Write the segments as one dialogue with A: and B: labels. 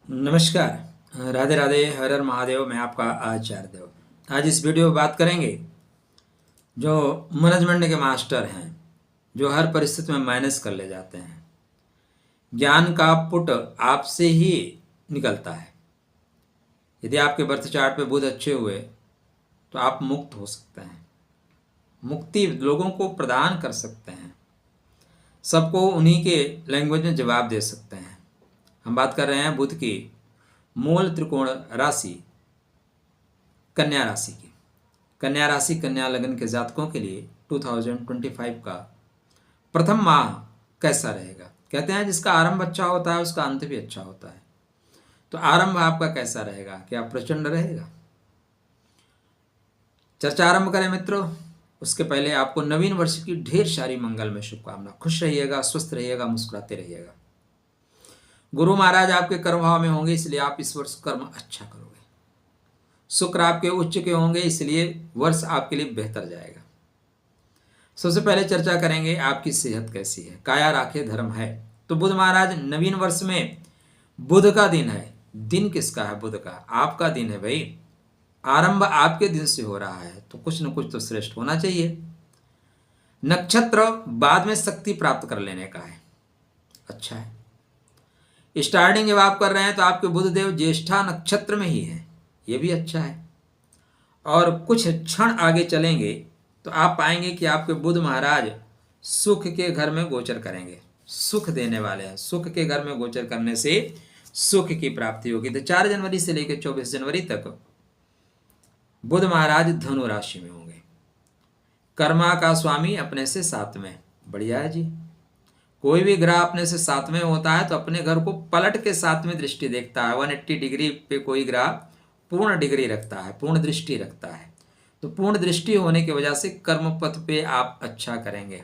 A: नमस्कार, राधे राधे, हर हर महादेव। मैं आपका आचार्य देव। आज इस वीडियो में बात करेंगे जो मैनेजमेंट के मास्टर हैं, जो हर परिस्थिति में मैनेज कर ले जाते हैं। ज्ञान का पुट आपसे ही निकलता है। यदि आपके बर्थ चार्ट पे बुध अच्छे हुए तो आप मुक्त हो सकते हैं, मुक्ति लोगों को प्रदान कर सकते हैं, सबको उन्हीं के लैंग्वेज में जवाब दे सकते हैं। हम बात कर रहे हैं बुध की मूल त्रिकोण राशि कन्या राशि की। कन्या राशि, कन्या लग्न के जातकों के लिए 2025 का प्रथम माह कैसा रहेगा। कहते हैं जिसका आरंभ अच्छा होता है उसका अंत भी अच्छा होता है। तो आरंभ आपका कैसा रहेगा? क्या प्रचंड रहेगा? चर्चा आरंभ करें मित्रों। उसके पहले आपको नवीन वर्ष की ढेर सारी मंगल में शुभकामना। खुश रहिएगा, स्वस्थ रहिएगा, मुस्कुराते रहिएगा। गुरु महाराज आपके कर्म भाव में होंगे, इसलिए आप इस वर्ष कर्म अच्छा करोगे। शुक्र आपके उच्च के होंगे, इसलिए वर्ष आपके लिए बेहतर जाएगा। सबसे पहले चर्चा करेंगे आपकी सेहत कैसी है। काया राखे धर्म है। तो बुध महाराज नवीन वर्ष में बुध का दिन है। दिन किसका है? बुध का। आपका दिन है भाई। आरंभ आपके दिन से हो रहा है तो कुछ न कुछ तो श्रेष्ठ होना चाहिए। नक्षत्र बाद में शक्ति प्राप्त कर लेने का है, अच्छा है। स्टार्टिंग जब आप कर रहे हैं तो आपके बुधदेव ज्येष्ठा नक्षत्र में ही है, ये भी अच्छा है। और कुछ क्षण आगे चलेंगे तो आप पाएंगे कि आपके बुध महाराज सुख के घर में गोचर करेंगे। सुख देने वाले हैं। सुख के घर में गोचर करने से सुख की प्राप्ति होगी। तो 4 जनवरी से लेकर 24 जनवरी तक बुध महाराज धनु राशि में होंगे। कर्मा का स्वामी अपने से 7 में। बढ़िया है जी। कोई भी ग्रह अपने से 7 में होता है तो अपने घर को पलट के 7 में दृष्टि देखता है। 180 डिग्री पे कोई ग्रह पूर्ण डिग्री रखता है, पूर्ण दृष्टि रखता है। तो पूर्ण दृष्टि होने की वजह से कर्म पथ पे आप अच्छा करेंगे।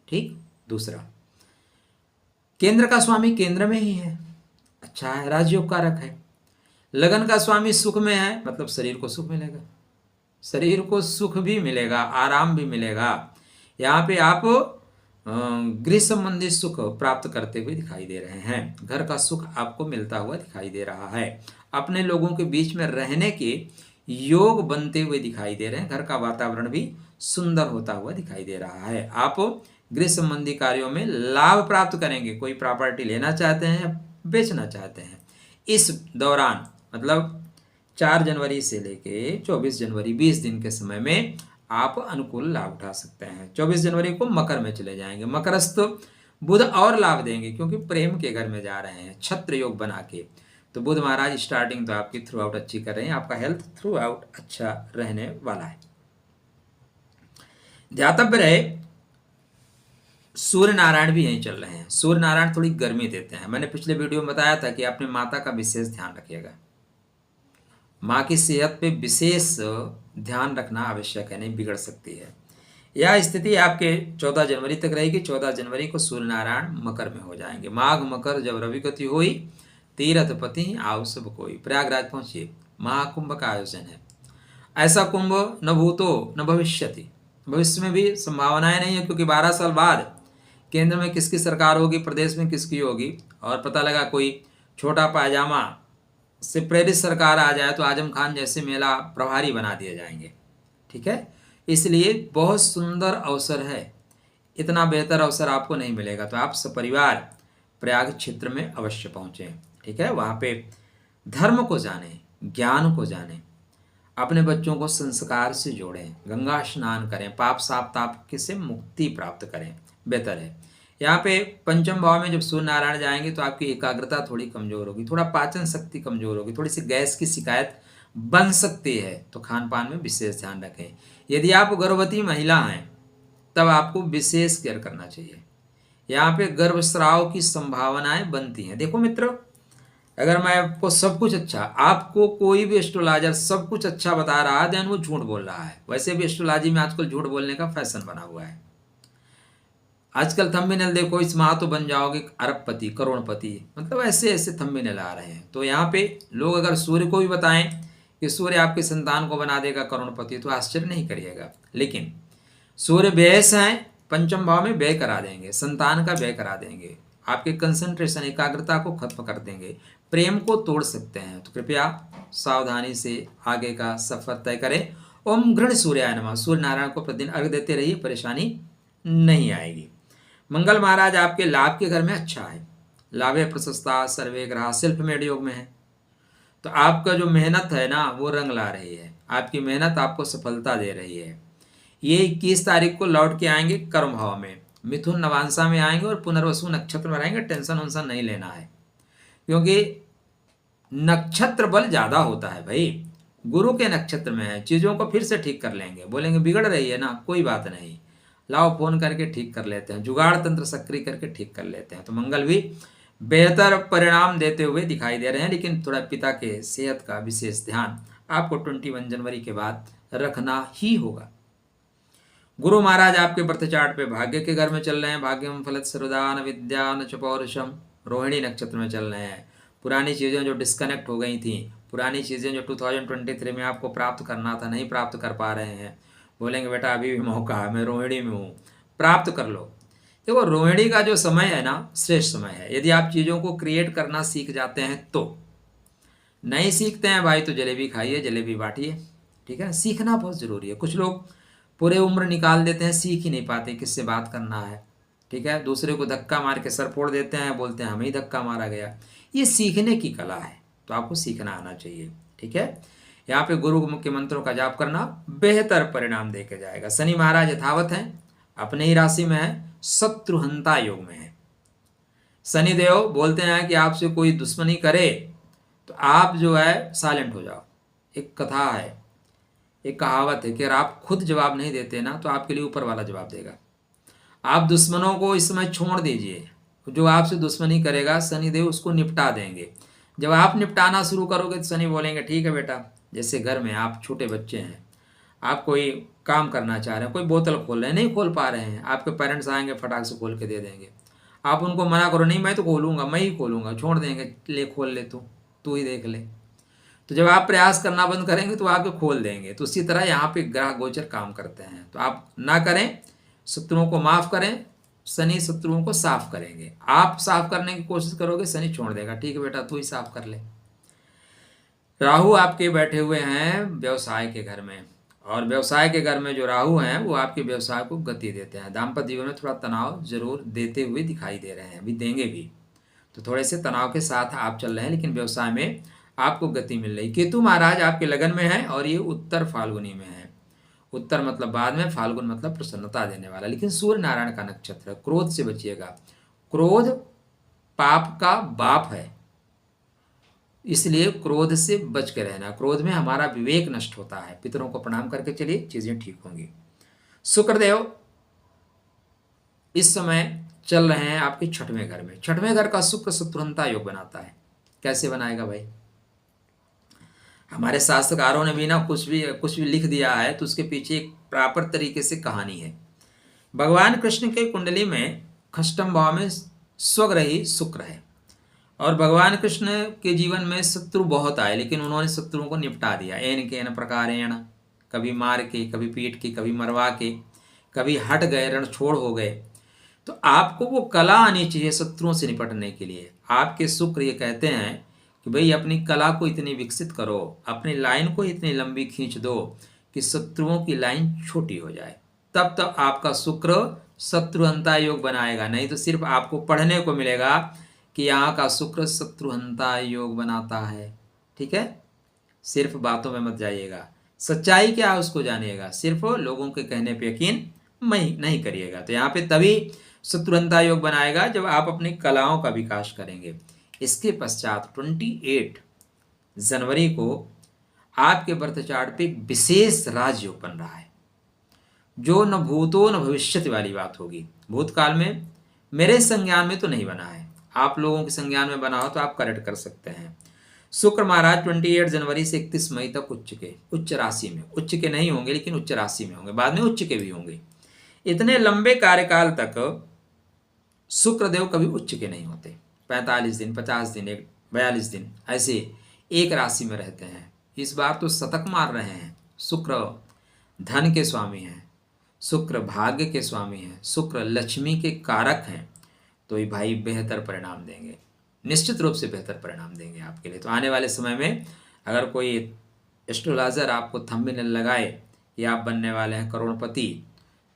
A: ठीक। दूसरा, केंद्र का स्वामी केंद्र में ही है, अच्छा है, राजयोग कारक है। लगन का स्वामी सुख में है, मतलब शरीर को सुख मिलेगा। शरीर को सुख भी मिलेगा, आराम भी मिलेगा। यहाँ पे आप गृह संबंधी सुख प्राप्त करते हुए दिखाई दे रहे हैं। घर का सुख आपको मिलता हुआ दिखाई दे रहा है। अपने लोगों के बीच में रहने के योग बनते हुए दिखाई दे रहे हैं। घर का वातावरण भी सुंदर होता हुआ दिखाई दे रहा है। आप गृह संबंधी कार्यों में लाभ प्राप्त करेंगे। कोई प्रॉपर्टी लेना चाहते हैं या बेचना चाहते हैं, इस दौरान मतलब 4 जनवरी से लेके 24 जनवरी 20 दिन के समय में आप अनुकूल लाभ उठा सकते हैं। 24 जनवरी को मकर में चले जाएंगे। मकरस्थ बुध और लाभ देंगे क्योंकि प्रेम के घर में जा रहे हैं छत्र योग बना के। तो बुध महाराज स्टार्टिंग तो आपकी थ्रू आउट अच्छी कर रहे हैं। आपका हेल्थ थ्रू आउट अच्छा रहने वाला है। ध्यातव्य रहे, सूर्य नारायण भी यहीं चल रहे हैं। सूर्य नारायण थोड़ी गर्मी देते हैं। मैंने पिछले वीडियो में बताया था कि अपने माता का विशेष ध्यान रखिएगा। माँ की सेहत पे विशेष ध्यान रखना आवश्यक है, नहीं बिगड़ सकती है। यह स्थिति आपके 14 जनवरी तक रहेगी। 14 जनवरी को सूर्य नारायण मकर में हो जाएंगे। माघ मकर जब रवि गति हुई, तीरथ पति आओ सब कोई। प्रयागराज पहुंचिए, महाकुंभ का आयोजन है। ऐसा कुंभ न भूतो न भविष्यति, भविष्य में भी संभावनाएं नहीं है क्योंकि 12 साल बाद केंद्र में किसकी सरकार होगी, प्रदेश में किसकी होगी, और पता लगा कोई छोटा पायजामा से प्रेरित सरकार आ जाए तो आजम खान जैसे मेला प्रभारी बना दिए जाएंगे। ठीक है, इसलिए बहुत सुंदर अवसर है। इतना बेहतर अवसर आपको नहीं मिलेगा। तो आप सपरिवार प्रयाग क्षेत्र में अवश्य पहुंचें। ठीक है, वहाँ पे धर्म को जानें, ज्ञान को जानें, अपने बच्चों को संस्कार से जोड़ें, गंगा स्नान करें, पाप साप ताप से मुक्ति प्राप्त करें, बेहतर है। यहाँ पे पंचम भाव में जब सूर्य नारायण जाएंगे तो आपकी एकाग्रता थोड़ी कमजोर होगी, थोड़ा पाचन शक्ति कमजोर होगी, थोड़ी सी गैस की शिकायत बन सकती है। तो खान पान में विशेष ध्यान रखें। यदि आप गर्भवती महिला हैं तब आपको विशेष केयर करना चाहिए। यहाँ पे गर्भस्राव की संभावनाएं बनती हैं। देखो मित्रों, अगर मैं आपको सब कुछ अच्छा, आपको कोई भी एस्ट्रोलॉजर सब कुछ अच्छा बता रहा है देन वो झूठ बोल रहा है। वैसे भी एस्ट्रोलॉजी में आजकल झूठ बोलने का फैशन बना हुआ है। आजकल थंबनेल देखो, इस माह तो बन जाओगे अरबपति करोड़पति, मतलब ऐसे ऐसे थंबनेल आ रहे हैं। तो यहाँ पे लोग अगर सूर्य को भी बताएं कि सूर्य आपके संतान को बना देगा करोड़पति तो आश्चर्य नहीं करिएगा। लेकिन सूर्य व्यय हैं, पंचम भाव में व्यय करा देंगे, संतान का व्यय करा देंगे, आपके कंसंट्रेशन एकाग्रता को खत्म कर देंगे, प्रेम को तोड़ सकते हैं। तो कृपया सावधानी से आगे का सफर तय करें। ओम घृण सूर्याय नमः। सूर्य नारायण को प्रतिदिन अर्घ देते रहिए, परेशानी नहीं आएगी। मंगल महाराज आपके लाभ के घर में अच्छा है। लाभे प्रशस्ता सर्वे ग्रह सेल्फ मेड योग में है, तो आपका जो मेहनत है ना वो रंग ला रही है, आपकी मेहनत आपको सफलता दे रही है। ये 21 तारीख को लौट के आएंगे कर्म भाव में, मिथुन नवांशा में आएंगे और पुनर्वसु नक्षत्र में रहेंगे। टेंशन वंशन नहीं लेना है, क्योंकि नक्षत्र बल ज्यादा होता है भाई। गुरु के नक्षत्र में है, चीजों को फिर से ठीक कर लेंगे। बोलेंगे बिगड़ रही है ना, कोई बात नहीं, लाओ फोन करके ठीक कर लेते हैं, जुगाड़ तंत्र सक्रिय करके ठीक कर लेते हैं। तो मंगल भी बेहतर परिणाम देते हुए दिखाई दे रहे हैं, लेकिन थोड़ा पिता के सेहत का विशेष ध्यान आपको 21 जनवरी के बाद रखना ही होगा। गुरु महाराज आपके बर्थ चार्ट पे भाग्य के घर में चल रहे हैं। भाग्यम फलत सर्वदान विद्यान च पौरुषम, रोहिणी नक्षत्र में चल रहे हैं। पुरानी चीज़ें जो डिस्कनेक्ट हो गई थी, पुरानी चीज़ें जो 2023 में आपको प्राप्त करना था नहीं प्राप्त कर पा रहे हैं, बोलेंगे बेटा अभी भी मौका है, मैं रोहिणी में हूँ, प्राप्त कर लो। देखो रोहिणी का जो समय है ना श्रेष्ठ समय है, यदि आप चीज़ों को क्रिएट करना सीख जाते हैं तो। नहीं सीखते हैं भाई तो जलेबी खाइए, जलेबी बांटिए, ठीक है। सीखना बहुत ज़रूरी है। कुछ लोग पूरे उम्र निकाल देते हैं, सीख ही नहीं पाते किससे बात करना है, ठीक है। दूसरे को धक्का मार के सर फोड़ देते हैं, बोलते हैं हमें ही धक्का मारा गया। ये सीखने की कला है, तो आपको सीखना आना चाहिए, ठीक है। यहाँ पे गुरु के मंत्रों का जाप करना बेहतर परिणाम दे के जाएगा। शनि महाराज यथावत हैं, अपने ही राशि में है, शत्रुहंता योग में है। शनिदेव बोलते हैं कि आपसे कोई दुश्मनी करे तो आप जो है साइलेंट हो जाओ। एक कथा है, एक कहावत है कि अगर आप खुद जवाब नहीं देते ना तो आपके लिए ऊपर वाला जवाब देगा। आप दुश्मनों को इस समय छोड़ दीजिए, जो आपसे दुश्मनी करेगा शनिदेव उसको निपटा देंगे। जब आप निपटाना शुरू करोगे तो शनि बोलेंगे ठीक है बेटा। जैसे घर में आप छोटे बच्चे हैं, आप कोई काम करना चाह रहे हैं, कोई बोतल खोल रहे हैं, नहीं खोल पा रहे हैं, आपके पेरेंट्स आएंगे फटाक से खोल के दे देंगे। आप उनको मना करो, नहीं मैं तो खोलूँगा, मैं ही खोलूँगा, छोड़ देंगे, ले खोल ले, तू ही देख ले। तो जब आप प्रयास करना बंद करेंगे तो आपको खोल देंगे। तो उसी तरह यहाँ पे ग्रह गोचर काम करते हैं, तो आप ना करें, शत्रुओं को माफ करें, शनि शत्रुओं को साफ करेंगे। आप साफ करने की कोशिश करोगे, शनि छोड़ देगा, ठीक है बेटा तू ही साफ कर ले। राहु आपके बैठे हुए हैं व्यवसाय के घर में, और व्यवसाय के घर में जो राहु हैं वो आपके व्यवसाय को गति देते हैं। दाम्पत्य जीवन में थोड़ा तनाव जरूर देते हुए दिखाई दे रहे हैं, अभी देंगे भी, तो थोड़े से तनाव के साथ आप चल रहे हैं, लेकिन व्यवसाय में आपको गति मिल रही। केतु महाराज आपके लगन में है और ये उत्तर फाल्गुनी में है। उत्तर मतलब बाद में, फाल्गुन मतलब प्रसन्नता देने वाला। लेकिन सूर्य नारायण का नक्षत्र, क्रोध से बचिएगा। क्रोध पाप का बाप है, इसलिए क्रोध से बच के रहना। क्रोध में हमारा विवेक नष्ट होता है। पितरों को प्रणाम करके चलिए, चीजें ठीक होंगी। शुक्रदेव इस समय चल रहे हैं आपके छठवें घर में। छठवें घर का शुक्र शत्रुहंता योग बनाता है। कैसे बनाएगा भाई? हमारे शास्त्रकारों ने भी ना कुछ भी लिख दिया है तो उसके पीछे एक प्रॉपर तरीके से कहानी है। भगवान कृष्ण के कुंडली में खष्टम भाव में स्वग्रही शुक्र है, और भगवान कृष्ण के जीवन में शत्रु बहुत आए, लेकिन उन्होंने शत्रुओं को निपटा दिया एन के न प्रकारेण, कभी मार के, कभी पीट के, कभी मरवा के, कभी हट गए, रण छोड़ हो गए। तो आपको वो कला आनी चाहिए शत्रुओं से निपटने के लिए। आपके शुक्र ये कहते हैं कि भाई अपनी कला को इतनी विकसित करो, अपनी लाइन को इतनी लंबी खींच दो कि शत्रुओं की लाइन छोटी हो जाए, तब तक आपका शुक्र शत्रुहंता योग बनाएगा। नहीं तो सिर्फ आपको पढ़ने को मिलेगा कि यहाँ का शुक्र शत्रुहंता योग बनाता है, ठीक है। सिर्फ बातों में मत जाइएगा, सच्चाई क्या है उसको जानिएगा, सिर्फ लोगों के कहने पर यकीन नहीं करिएगा। तो यहाँ पे तभी शत्रुहंता योग बनाएगा जब आप अपनी कलाओं का विकास करेंगे। इसके पश्चात 28 जनवरी को आपके बर्थ चार्ट पे एक विशेष राजयोग बन रहा है, जो न भूतो न भविष्यति वाली बात होगी। भूतकाल में मेरे संज्ञान में तो नहीं बना है, आप लोगों के संज्ञान में बना हो तो आप करेक्ट कर सकते हैं। शुक्र महाराज 28 जनवरी से 31 मई तक उच्च राशि में, उच्च के नहीं होंगे लेकिन उच्च राशि में होंगे, बाद में उच्च के भी होंगे। इतने लंबे कार्यकाल तक शुक्रदेव कभी उच्च के नहीं होते। 45 दिन, 50 दिन, 42 दिन ऐसे एक राशि में रहते हैं। इस बार तो शतक मार रहे हैं। शुक्र धन के स्वामी हैं, शुक्र भाग्य के स्वामी हैं, शुक्र लक्ष्मी के कारक हैं, तो ये भाई बेहतर परिणाम देंगे, निश्चित रूप से बेहतर परिणाम देंगे आपके लिए। तो आने वाले समय में अगर कोई एस्ट्रोलॉजर आपको थंबनेल लगाए कि आप बनने वाले हैं करोड़पति,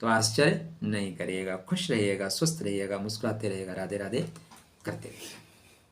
A: तो आश्चर्य नहीं करिएगा। खुश रहिएगा, स्वस्थ रहिएगा, मुस्कुराते रहिएगा, राधे राधे करते रहिएगा।